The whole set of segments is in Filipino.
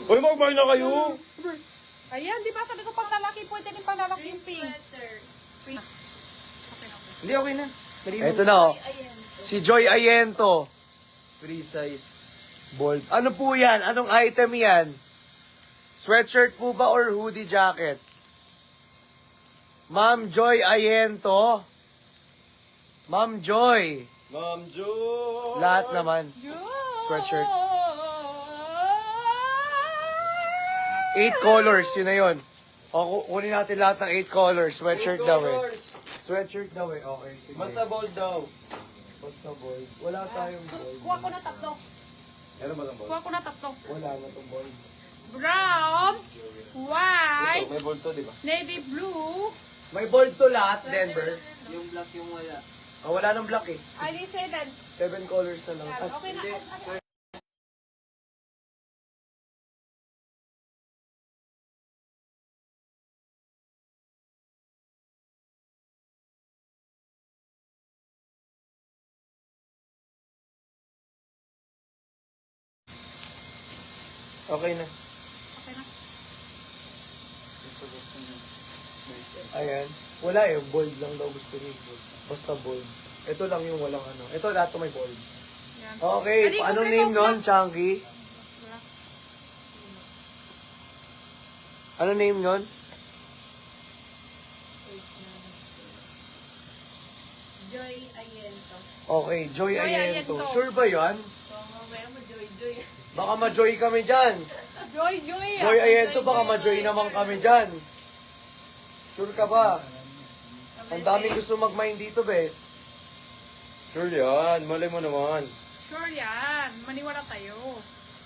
Uy, magmahal na kayo. Ayan, di ba sabi ko pang lalaki, pwede din pang lalaki yung pink. Hindi, okay na. Malinaw. Ito na, oh. Si Joy Ayento. Free size. Bold. Ano po yan? Anong item yan? Sweatshirt po ba or hoodie jacket? Ma'am Joy Ayento. Ma'am Joy. Ma'am Jo. Lahat naman. Sweatshirt. 8 colors, yun na yun. O, kunin natin lahat ng 8 colors. Sweatshirt daw eh. Sweatshirt daw eh. Okay, sige. Basta bold daw. Basta bold. Wala tayong bold. Kuha ko na tatlo. Meron ba lang bold? Kuha ko na tatlo. Wala na tong bold. Brown, white, Ito, may bold to, di ba? navy blue, May bold to lahat, Denver. Yung black yung wala. Oh, wala nang black eh. ID 7. 7 colors na lang. At Okay na. okay na. Okay na. Ayan. Wala eh. Bold lang daw gusto niya. Basta bold. Ito lang yung walang ano. Ito lahat to may bold. Yan. Okay. Ready, Ano complete name off nun, na. Chunky? Wala. Ano name nun? Joy Ayento. Okay. Joy Joy Ayento. Ayento. Sure ba yan? So, mamaya mo Joy. Baka ma-joy kami dyan. Joy, Joy. Joy Ayento, baka ma-joy naman kami dyan. Sure ka ba? Ang daming gusto mag-mine dito, be. Sure yan. Malay mo naman. Sure yan. Maniwala tayo.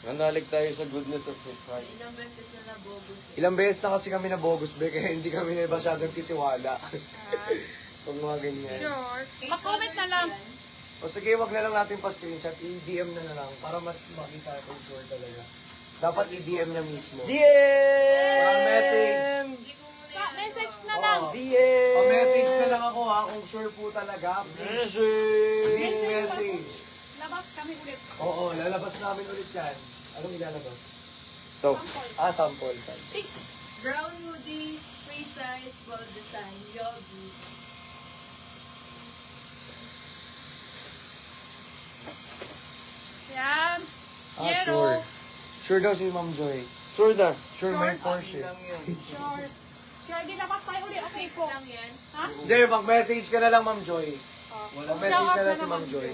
Nanalig tayo sa goodness of His heart. Ilang beses na nabogus. Ilang beses na kasi kami na bogus, be, kaya hindi kami na masyadong titiwala. Pag mga ganyan. Sure. Mag-comment na lang. O sige, wag na lang natin pa-screenshot. I-DM na lang para mas makita kung sure talaga. Dapat i-DM na mismo. DM! Parang message. Message na lang. DM! Pa-message na lang ako ha kung sure po talaga. Message! Please message. Labas kami ulit. Oo, lalabas namin ulit yan. Anong ilalabas? So, Sample. Brown hoodie, free size, bold design, yogi. Yan. Sure. Yellow. Sure daw si Ma'am Joy. sure na. Sure, may Porsche. Lang yun. Sure. Sure, di labas tayo ulit. Okay po. Lang yan. Ha? Hindi, mag-message ka na lang, Ma'am Joy. Mag-message na lang si Ma'am Joy.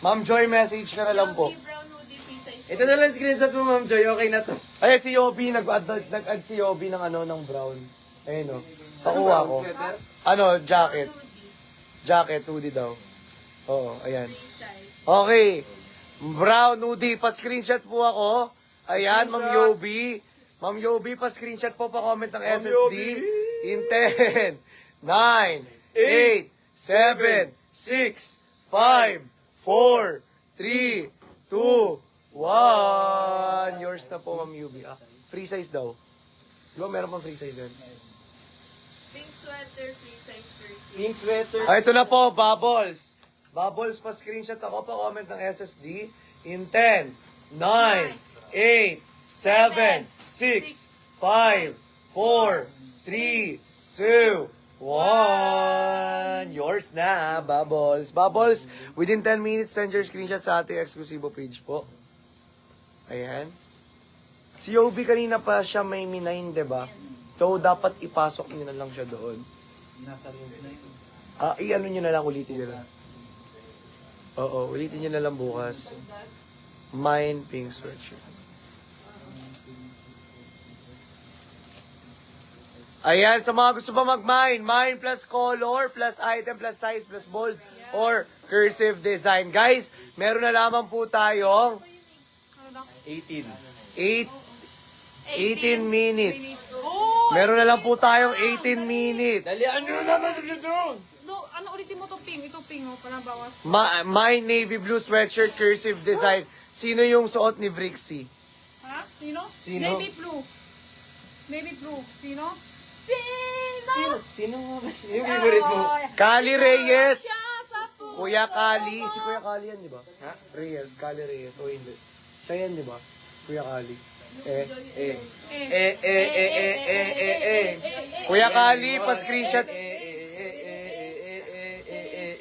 Ma'am Joy, message ka na lang po. Yogi, brown hoodie, free size. Ito na lang screenshot mo, Ma'am Joy. Okay na to. Ay, si Yobi, nag-add si Yobi ng ng brown. Ayun o. Pakuha ko. Sweater? Ano, jacket. Hoodie, Jacket, hoodie daw. Oo, ayan. free size. Okay. Brown hoodie, pa-screenshot po ako. Ayan, Ma'am Yobi. Ma'am Yobi, pa-screenshot po, pa-comment ng Ma'am SSD. Yobi. In 10, 9, 8, 7, 6, 5, 4, 3, 2, 1. Yours na po, Ma'am Yobi. Ah, free size daw. Di ba meron pang free size yan? Pink sweater, free size, jersey. Pink sweater. Ah, ito na po, Bubbles. Bubbles, pa-screenshot ako, pa-comment ng SSD. In 10, 9, 8, 7, 6, 5, 4, 3, 2, 1. Yours na, Bubbles. Bubbles, within 10 minutes, send your screenshot sa ating exclusive page po. Ayan. Si Yobi kanina pa siya may minine, diba? So, dapat ipasok niyo na lang siya doon. Nasa room na yun. Ah, i-ano nyo na lang, ulitin nyo lang. Oo, ulitin nyo na lang bukas. Mine pink sweatshirt. Ayan, sa mga gusto pa mag-mine, mine plus color, plus item, plus size, plus bold, or cursive design. Guys, meron na lamang po tayong 18. 18 minutes. Oh! Meron na lang po tayong 18 minutes. Dalian nyo naman dito! No, ano ulitin mo to pink? Ito pink, oh. Parang bawas. My navy blue sweatshirt, cursive design. Sino yung suot ni Vrixie? Ha? Sino? Sino? Navy blue. Navy blue. Sino? Sino? Sino nga ba? Yung favorite mo? Kali Reyes. Siya sa puso. Kuya Kali. Si Kuya Kali yan, di ba? Ha? Reyes. Kali Reyes. O hindi. Siya yan, di ba? Kuya Kali. Eh. Kuya Kali, pa-screenshot.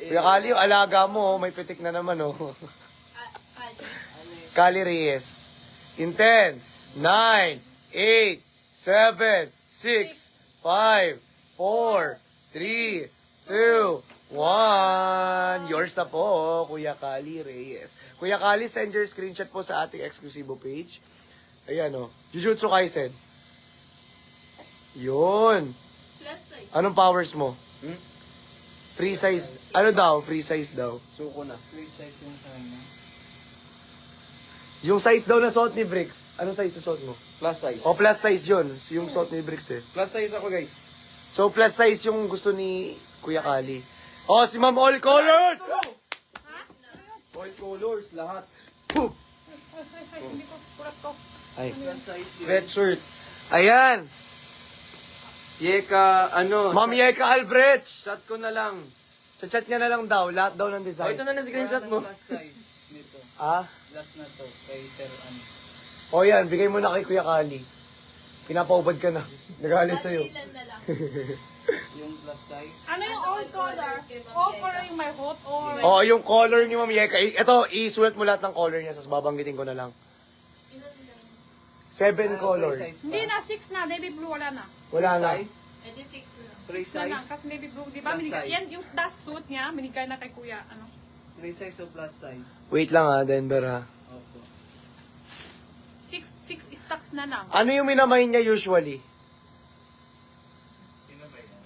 Kuya Kali, yung alaga mo, may pitik na naman, oh. Kali Reyes. In 10, 9, 8, 7, 6, 5, 4, 3, 2, 1. Yours na po, Kuya Kali Reyes. Kuya Kali, send your screenshot po sa ating exclusive page. Ayan, oh. Jujutsu Kaisen. Yun. Plus size. Anong powers mo? Free size. Ano daw? Free size daw. Suko na. Yung size daw na suot ni Bricks. Anong size na suot mo? Plus size. O, plus size yun. Yung suot ni Bricks eh. Plus size ako, guys. So, plus size yung gusto ni Kuya Kali. Oh, si Ma'am All Colors! All colors, lahat. Hindi ko, kurat ko. Ay, Sweatshirt. ayan. Yeka, ano. Ma'am Yeka Albrecht. Chat ko na lang. Chat niya na lang daw. Lahat daw ng Oh, design. ito na screenshot mo. Plus size nito. Ah? Plus na to. Kay Sir ano. O yan, bigay mo na kay Kuya Kali. Pinapaubad ka na. Nagalit sa'yo. Ilan na lang. Yung plus size. Ano yung all color? All color yung may hot or... Oo, yung color ni Ma'am Yeka. Ito, isulat mo lahat ng color niya. Tapos babanggitin ko na lang. Ilan lang. 7 colors. Hindi na, 6 na. Navy blue, wala na. Wala na. Size? E di 6 na lang. Free Na lang, size? kasi navy blue. Di ba? Plus Binigay, size. yan yung dust suit niya. Binigay na kay kuya. Ano? Free size o plus size? Wait lang ha, Denver ha. Opo. 6 stocks na lang. Ano yung minamain niya usually?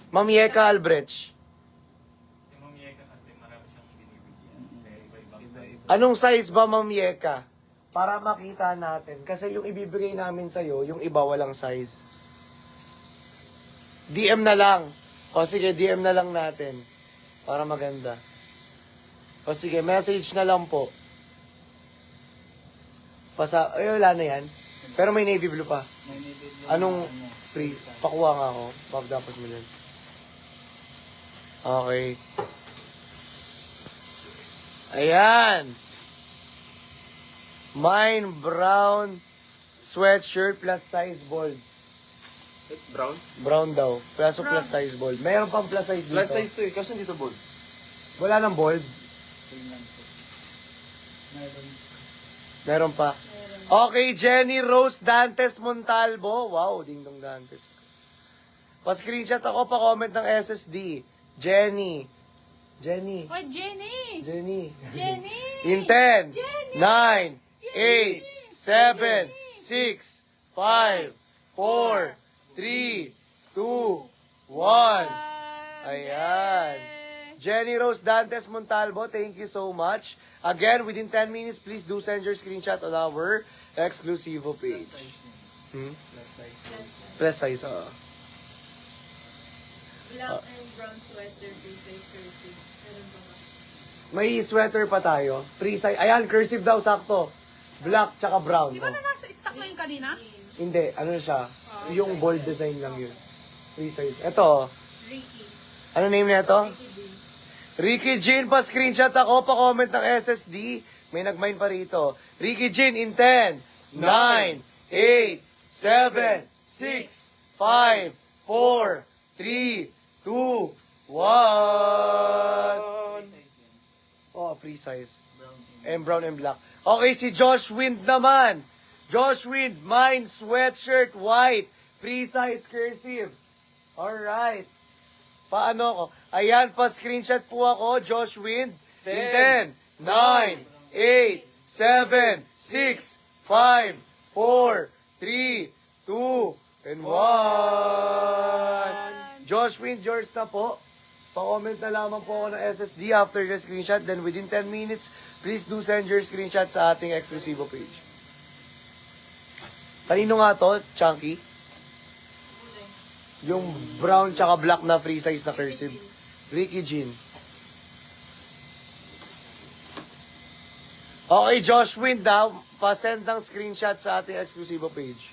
Ma'am Yeka Albrecht. Iba-iba. Anong size ba, Ma'am Yeka? Para makita natin. Kasi yung ibibigay namin sa'yo, yung iba walang size. DM na lang. O sige, DM na lang natin. Para maganda. O sige, message na lang po. Ay, wala na yan. Pero may navy blue pa. May needed yung Anong ano, free? size. Pakuha nga ako. Pagdapas mo yan. Okay. Ayan. Mine brown sweatshirt plus size bold. Brown? Brown daw. Plus size bold. Mayroon pang plus size dito. Plus size to eh. Kaso dito bold. Wala nang bold. Tingnan ko. Meron. Meron pa. Okay, Jenny Rose Dantes Montalvo. Wow, ding dong Dantes. Pa-screenshot ako, pa-comment ng SSD. Jenny. Oy, Jenny! Jenny. Jenny! In 10, Jenny! 9, 8, 7, 6, 5, 4, 3, 2, 1. Ayan. Jenny Rose Dantes Montalvo, thank you so much. Again, within 10 minutes, please do send your screenshot on our exclusivo page. Hmm? Plus size. Plus size, Black and brown sweater, free size cursive. Meron ba ba? May sweater pa tayo. Free size. Ayan, cursive daw, sakto. Black tsaka brown. Di ba Oh. na nasa stock na yung kanina? Hindi, ano siya? Yung bold design lang yun. Free size. Ito, Ricky. ano name niya ito? Ricky D. Ricky Jean, pa-screenshot ako, pa-comment ng SSD. May nag-mine pa rito. Ricky Jean in 10, 9, 8, 7, 6, 5, 4, 3, 2, 1. Oh, free size. And brown and black. Okay, si Josh Wind naman. Josh Wind, mine sweatshirt white. Free size cursive. Alright. Paano ko? Ayan, pa-screenshot po ako, Josh Wind. In 10, 9, 8, 7, 6, 5, 4, 3, 2, and 1. Josh Wind, yours na po. Pa-comment na lamang po ako ng SSD after the screenshot. Then within 10 minutes, please do send your screenshot sa ating exclusive page. Kanino nga to, Chunky? Yung brown tsaka black na free size na cursive. Ricky Jean. Okay, Josh Wind daw. Pa-send ng screenshot sa ating exclusive page.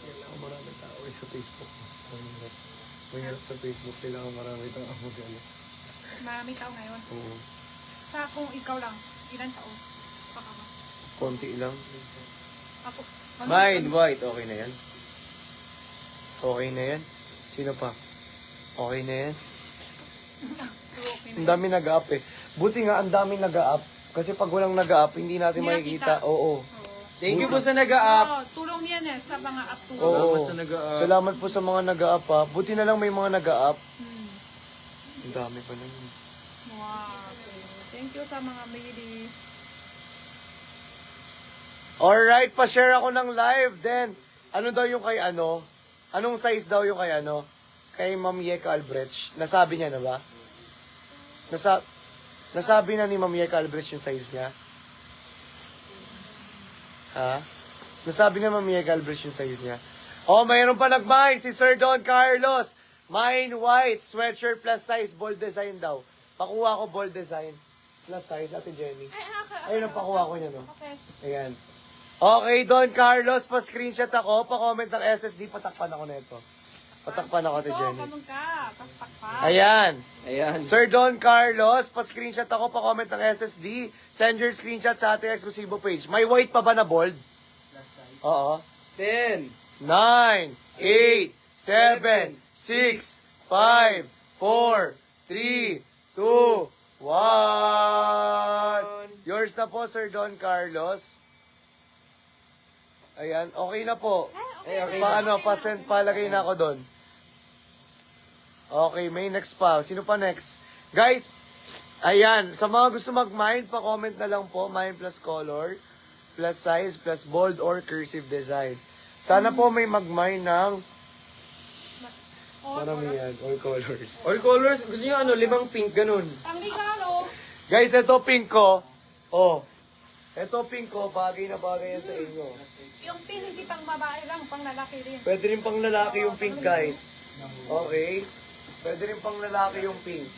Kailangan marami tao sa Facebook. Mahirap sa Facebook. Kailangan marami tao. Marami tao ngayon. Oo. Sa kung ikaw lang, ilan taon? Baka ba? Konti lang. Ako. Mine, white. Okay na yan. Okay na yan. Sino pa? Okay na yan. Okay Ang dami nag-up eh. Buti nga, ang dami nag-up. Kasi pag walang nag-up, hindi natin Hindi makikita. nakita. Oo. Thank you po sa nag-a-up. Oh, tulong yan eh, sa mga up to. Oo. Salamat sa nag-a-up. Salamat po sa mga nag-up ha. Buti na lang may mga nag-up. Hmm. Ang dami pa nun. Wow. Okay. Thank you sa mga lady. Alright, pa-share ako ng live. Then, ano daw yung kay ano? Anong size daw yung kay ano? Kay Ma'am Yeka Albrecht. Nasabi niya na ba? Nasabi na ni Ma'am Yeka Albrecht yung size niya? Ha? Nasabi na Ma'am Yeka Albrecht yung size niya? Oh, mayroon pa nag-mine. Si Sir Don Carlos. Mine white, sweatshirt plus size, bold design daw. Pakuha ko bold design. Plus size, Ate Jenny. Ay, okay. Ayun ang pakuha ko niya, no? Okay. Ayan. Okay, Don Carlos, pa-screenshot ako, pa-comment ng SSD, patakpan ako nito. Patakpan ako, Ate Ito, Jenny. ganun ka. Tapos takpan. Ayan. Ayan. Sir Don Carlos, pa-screenshot ako, pa-comment ng SSD. Send your screenshot sa ating exclusive page. May white pa ba na bold? Plus size. Oo. 10, 9, 8, 7, 6, 5, 4, 3, 2, 1. Yours na po, Sir Don Carlos. Ayan, okay na po. Ay, okay. Paano, pa-send, palagay na ako doon. Okay, may next pa. Sino pa next? Guys, ayan, sa mga gusto mag-mine, pa-comment na lang po, mine plus color, plus size, plus bold or cursive design. Sana po may mag-mine ng maramihan, all colors. all colors. Gusto nyo ano, 5 pink, ganun. Ang regalo. Guys, ito pink ko. Oh, ito pink ko, bagay na bagay yan sa inyo. Yung pin, hindi pang babae lang, pang lalaki rin. Pwede rin pang lalaki yung pink, guys. Okay? Pwede rin pang lalaki yung pink.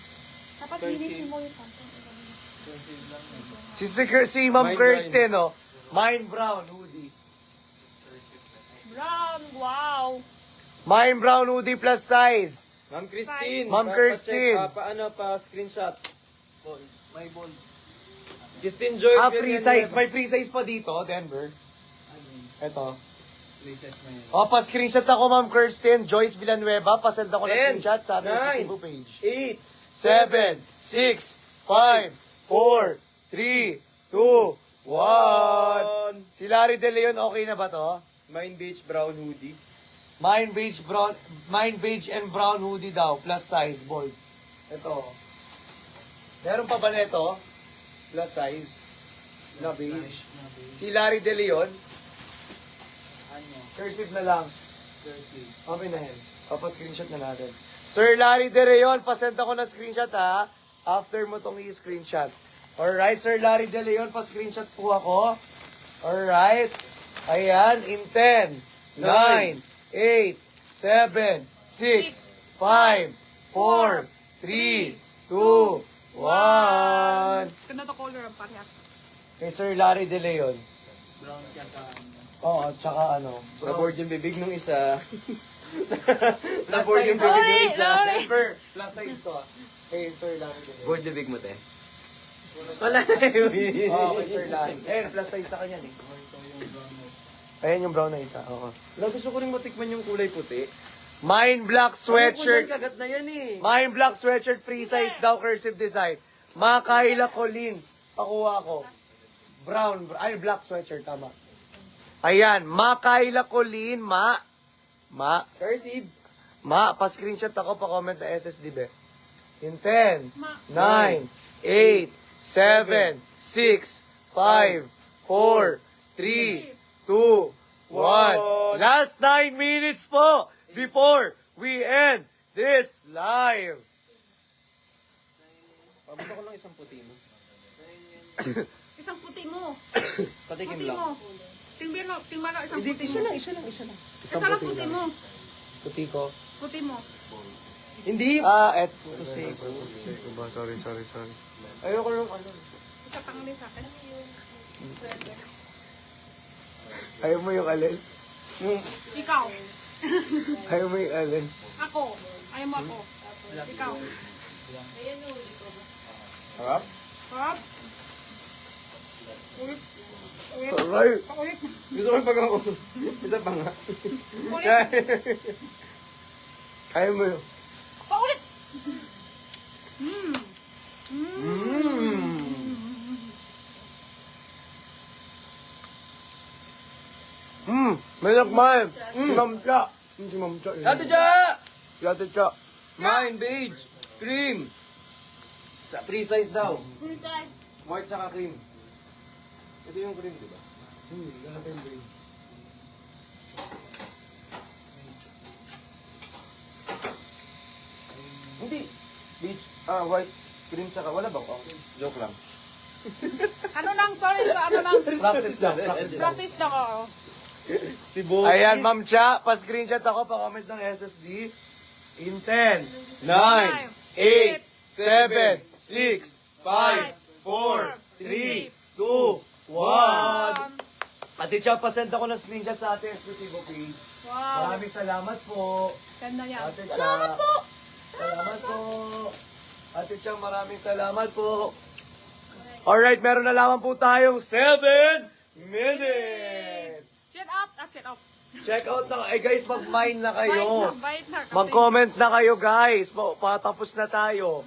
Dapat linisin mo yung pantong. Si Ma'am Mine Kirsten, oh. Mine brown hoodie. Brown, wow. Mine brown hoodie plus size. Ma'am Christine. Ma'am Christine. Pa-screenshot. Bold. May bold. Christine Joy. Free size. May free size pa dito, Denver. Ito. Places na yun. O, pa-screenshot ako, Ma'am Kirsten. Joyce Villanueva. Pa-send ako ng 10, screenshot sa ating 9, Facebook page. 8, 7, 6, 5, 4, 3, 2, 1. Si Larry De Leon, okay na ba to? Mine beige brown hoodie. Mine beige and brown hoodie daw, plus size, bold. Ito. Meron pa ba nito? Plus size. Na beige. Si Larry De Leon, Ano? cursive na lang. Jersey. Okay na yan. Papa-screenshot na natin. Sir Larry De Leon, pasend ako ng screenshot ha. After mo tong i-screenshot. Alright, Sir Larry De Leon, pa-screenshot po ako. Alright. Ayan, in 10, 9, 8, 7, 6, 5, 4, 3, 2, 1. Ganda to color ang parehas. Kay Sir Larry De Leon. Brown tsaka Oo, tsaka ano. Na-board yung bibig nung isa. Na-board yung bibig Sorry, nung isa. sorry. Denver, plus size to. Kay Sir Larry De Leon. Board yung bibig mo, te. Wala. Oo, kay Sir Larry. Ayun, plus size sa kanya eh. Ayan yung brown na isa. Oo. Wala, gusto ko rin matikman yung kulay puti. Mine black sweatshirt. Kagat na yan eh. Mine black sweatshirt, free size daw, cursive design. Makaila Colin. Pakuha ko. Brown, ay black sweatshirt, tama. Ayan, Makaila Colin, Cursive. pa-screenshot ako, pa-comment na SSD, be. In 10, Ma. 9, 8, 7, 6, 5, 4, 3, 2, 1. Last 9 minutes po before we end this live. Pabuto ko lang isang puti mo. Isang puti mo. Patikim Puti lang. mo. Tingnan mo, isang Hindi, puti isa mo. lang, isa lang, isa lang. Isa lang puti mo. Puti ko. Puti mo. Hindi. Ito Seiko. Seiko ba? Sorry. Ayoko lang ano. Isa pang sa akin. Ayaw mo yung alin? Ikaw. Ayaw mo yung alin? Ako. Ayaw mo ako. Ikaw. Harap? Sarap. Ulit. Aray. Paulit. Gusto ko pag ako. Isa pa nga. Paulit. Kaya mo yun. Paulit. May nagmahal. Si Ma'am Cha. Si Ma'am Cha. Ate Cha! Si Ate Cha. Mine, beige, cream. Free size daw. White tsaka cream. Ito yung cream, di ba? Hindi. Beige, white, cream tsaka wala ba? Oh, joke lang. Ano lang, sorry, ano lang. Practice lang. Practice lang. Practice lang ako. Si Bo. Ayan, Ma'am Cha. Pa-screenshot ako. Pa-comment ng SSD. In 10, 9, 8, 7, 6, 5, 4, 3, 2, 1. Ate Cha, pasend ako ng screenshot sa ating exclusive page. Wow. Maraming salamat po. Ganda yan. Ate Cha. Salamat po. Salamat po. Ate Cha, maraming salamat po. Alright, meron na lamang po tayong 7 minutes. Chin up. Chin up. Check out na. Eh guys, mag-mine na kayo. Bite na. kasi- Mag-comment na kayo guys. Patapos na tayo.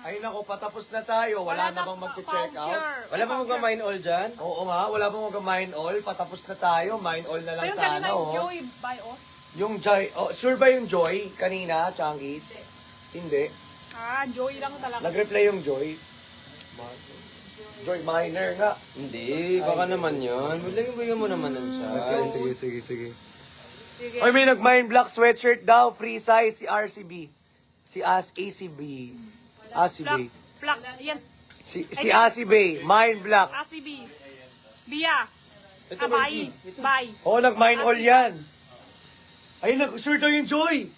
Ay nako, patapos na tayo. Wala na bang mag-check out? Wala ba mag-mine all dyan? Oo nga, wala bang mag-mine all? Patapos na tayo. Mine all na lang Ayun, sana. kanina yung Oh. Joey by off. Yung Joy. Oh, sure ba yung Joy kanina, Changis? Hindi. Joey lang talaga. Nag-reply yung Joy. Joy Minor nga. Hindi, baka naman yan. Bigyan mo naman ng size. Sige. Sige. Oy, may nag-mine black sweatshirt daw. Free size si RCB. Si ACB. ACB. Plak. Yan. Si ACB. Mine black. ACB. Bia. Ito Abay. Bye. Oo, nag-mine all yan. Ay, sure daw yung Joy.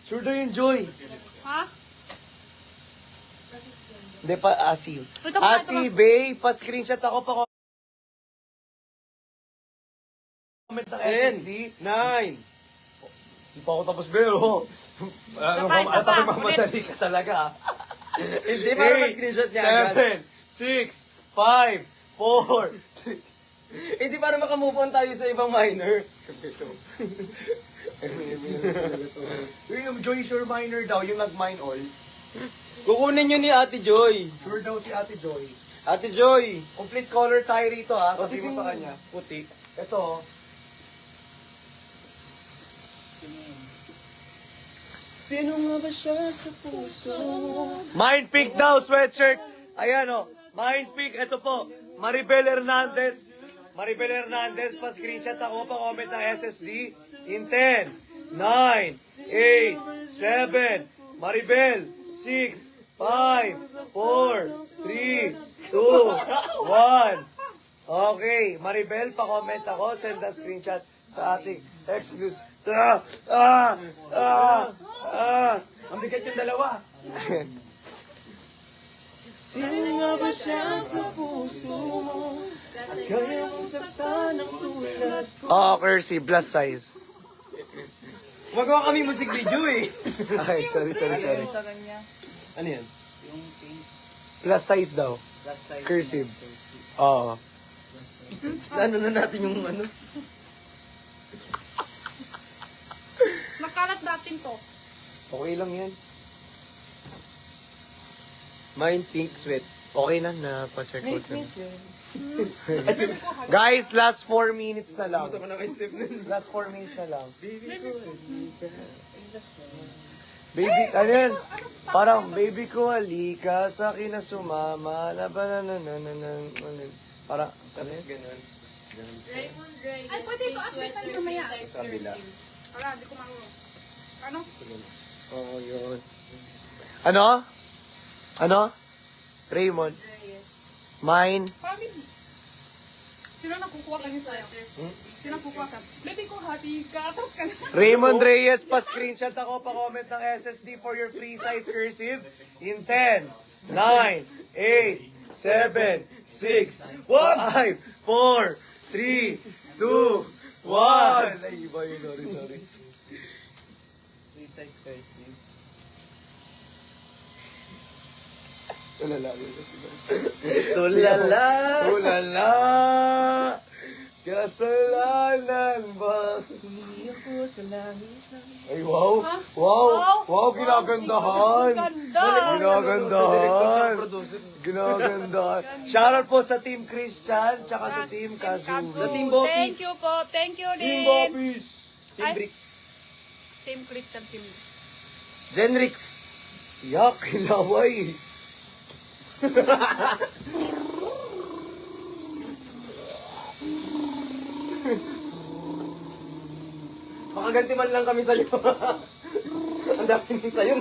Sure daw yung Joy. Ha? Hindi pa, ACB. Ito ba, ACB, pa-screenshot ako pa comment ng 10, SSD. 9. Hindi pa ako tapos, pero. Isa pa. Mamadali ka talaga. Hindi, para mag-screenshot niya agad. 7, 6, 5, 4. Hindi, para makamove on tayo sa ibang minor. Yung Joy Sure Minor daw, yung nag-mine all. Kukunin nyo ni Ate Joy. Sure daw si Ate Joy. Ate Joy. Complete color tayo rito ha, sabi mo sa kanya. Puti. Ito, Sino nga ba siya sa puso? Mind Pick daw, sweatshirt. Ayan o, Mind Pick. Ito po, Maribel Hernandez. Maribel Hernandez, pa-screenshot ako, pa-comment ng SSD. In 10, 9, 8, 7, Maribel, 6, 5, 4, 3, 2, 1. Okay, Maribel, pa-comment ako, send a screenshot sa ating exclusive. Ang bigat yung dalawa. Sino nga ba siya sa puso mo? At kaya mong saktan ang tulad ko. Oh, Kersey, plus size. Magawa kami music video eh. Ay, sorry. Sa kanya, Ano yan? yung pink Plus size daw. plus size. Cursive. Oo. Ano na natin yung ano? Nakalat natin to. Okay lang yan. Mine pink sweat. Okay na, pa-check out na. Guys, last 4 minutes na lang. Ito ko na kay Steve nun. Last 4 minutes na lang. Baby, ano yan? Parang, baby ko, halika, sa akin na sumama, na ba parang, ano yan? Ganun. Raymond Reyes. Ay, pwede ko update tayo sweater, mamaya. free size Sa kabila. cursive. Wala, di ko marunong. Ano? Oo, yun. Ano? Ano? Raymond. Reyes. Mine. Parang hindi. Sino na kukuha ka niya sa'yo? Sino kukuha ka? Baby ko, hati ka. Tapos ka na. Raymond Reyes, pa-screenshot ako, pa-comment ng SSD for your free size cursive in 10, 9, 8, 7, 6, 5, 4, 3, 2, 1. Ay, iba yun. Sorry. Free size cursive. Tulala. Tulala. Tulala. Kasalanan ba? Hindi ako sa langit lang. Ay, wow. Ha? Wow. Wow. Wow, ginagandahan. Ganda. Ginagandahan. Ginagandahan. Shoutout po sa Team Christian, tsaka sa Team Kazu. Sa Team Bopis. Thank you po. Thank you din. Team Bopis. Team Ay. Bricks. Team Christian Team. Genrix. Yak, kilaway. Makaganti man lang kami sa'yo. Ang dami nang sa'yo.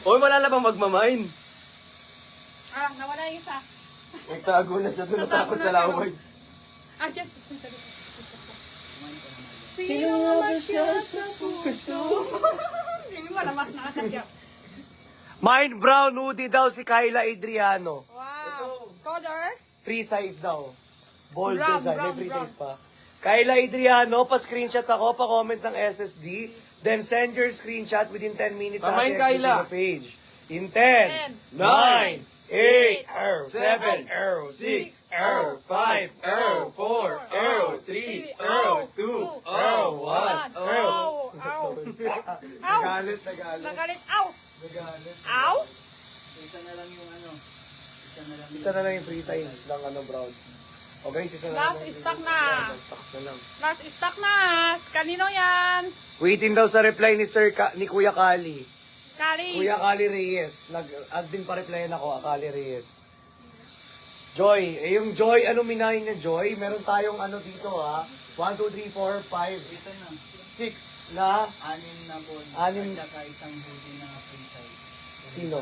Hoy, wala na bang magmamine? Nawala yung isa. Nagtago na siya doon, natakot sa laway. Just. Sino nga ba siya sa puso? Hindi mo na mas nakakagyak. Mind brown hoodie daw si Kyla Adriano. Wow. Color? Free size daw. Bold Brown, design. May brown, free brown. size pa. Kyla Adriano, pa-screenshot ako, pa-comment ng SSD, then send your screenshot within 10 minutes sa Pamain, ating Kyla. exclusive page. In 10, 9, 8, 7, 6, 5, 4, 3, 2, 1. Ow! Ow! Nagalit, nagalit. Nagalit. Ow! Nagalit. Ow! Isa na lang yung ano. Isa na lang yung... Isa na lang yung free size ng brown. Okay, isa na Last lang. stock na. Last stock na lang. Last stock na. Kanino yan? Waiting daw sa reply ni ni Kuya Kali. Kali. Kuya Kali Reyes. Nag-admin pa replyan ako, Kali Reyes. Joy. yung Joy, ano minahin niya, Joy? Meron tayong ano dito, ha? 1, 2, 3, 4, 5, Ito na. 6 na. 6 na po. Anim. At saka isang hoodie na free size. Sino?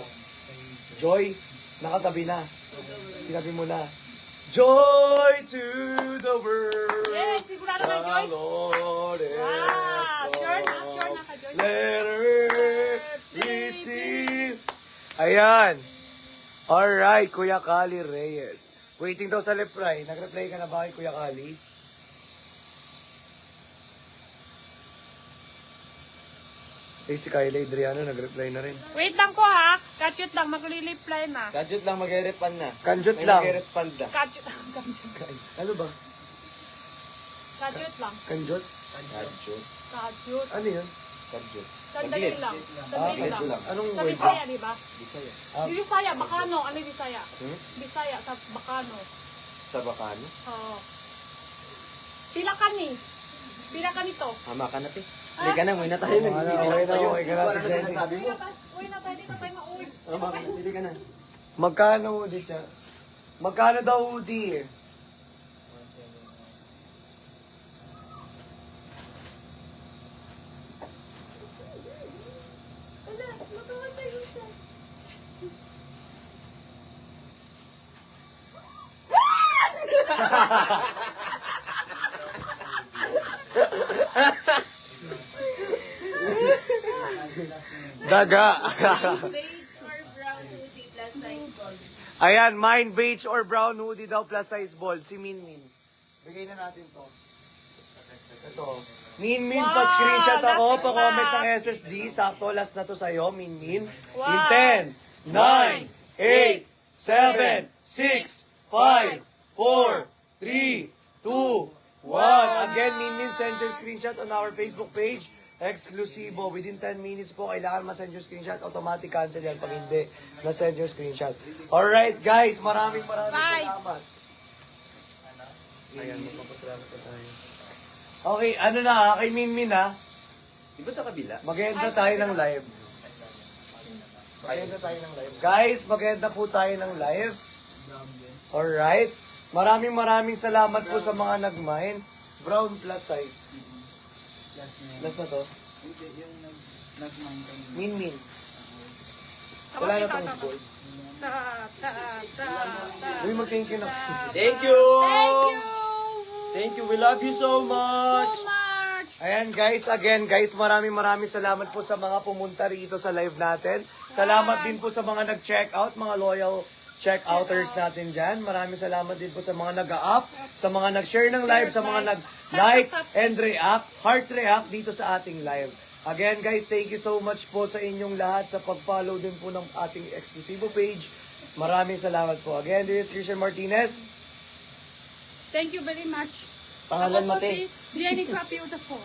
Joy. Nakatabi na. Tinabi mo na. Joy to the world. Yes, sigurado na, Joy. The Lord is Wow. Sure na, sure na ka, Joy. Let her receive. Ayan. Alright, Kuya Kali Reyes. Waiting daw sa reply. Nag-reply ka na ba kay Kuya Kali? Eh, si Kyla Adriano nag-reply na rin. Wait lang ko ha. Kachut lang. Magli-reply na. Kadjut lang, mag-respond na. Kanjut May lang. mag-respond na. Kachut. Ano ba? Kachut lang. Kanjut? Kadjut. Kachut. Ano yun? Kadjut. Sandali lang. Sandali Saglit lang. lang. Anong Sa word? Bisaya, di ba? Bisaya. Di Bisaya, Bacano. Ano yung Bisaya? Hmm? Bisaya sa Bacano. Sa Bacano. Oo. Pila ka ni? Pila ka nito? Hama ka na, te. Hindi ka na, may na tayo. Okay na, Ano Jenny. sinasabi mo? Uy na tayo, dito tayo mauwi. Hama ka na, hindi ka na. Magkano hoodie siya? Magkano daw hoodie? Daga. Beige or brown hoodie plus size gold. Ayan, mine beige or brown hoodie daw plus size bold. Si Minmin. Bigay na natin to. Ito. Minmin, Wow, pa-screenshot ako, last pa-comment ng snack. SSD. Sakto, last na to sa'yo, Minmin. Wow. In 10, 9, 8, 7, 6, 5, 4, 3, 2, 1. Again, Minmin, send your screenshot on our Facebook page. Exclusivo. Within 10 minutes po, kailangan ma-send your screenshot. Automatic cancel yan pag hindi na-send your screenshot. Alright, guys. Maraming Bye. salamat. Ayan, magpapasalamat na tayo. Okay, ano na ha, kay Minmin ha. Di ba sa kabila? Mag-end na tayo ng live. Mag-end na tayo ng live. Guys, mag-end na po tayo ng live. Alright. Maraming salamat po sa mga nag-mine. Brown plus size. Last na to. Yung nag-mind kayo. Minmin. Wala na tong gold. Uy, mag-thank you na. Thank you! Thank you! Thank you, we love you so much! So much! Ayan guys, again guys, maraming salamat po sa mga pumunta rito sa live natin. Salamat din po sa mga nag-check out, mga loyal check-outers natin dyan. Maraming salamat din po sa mga nag-up, sa mga nag-share ng live, sa mga nag-like and react, heart react dito sa ating live. Again guys, thank you so much po sa inyong lahat sa pag-follow din po ng ating exclusive page. Maraming salamat po. Again, this is Christian Martinez. Thank you very much. Pangalan Ako po mati. si Jenny Capio the Four.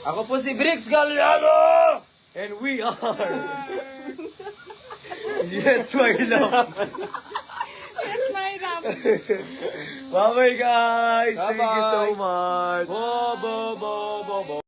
Ako po si Brix Galliano! And we are... Yes, my love. Yes, my love. Bye-bye guys. Thank you so Bye-bye. much. Bo, bo, bo, bo, bo.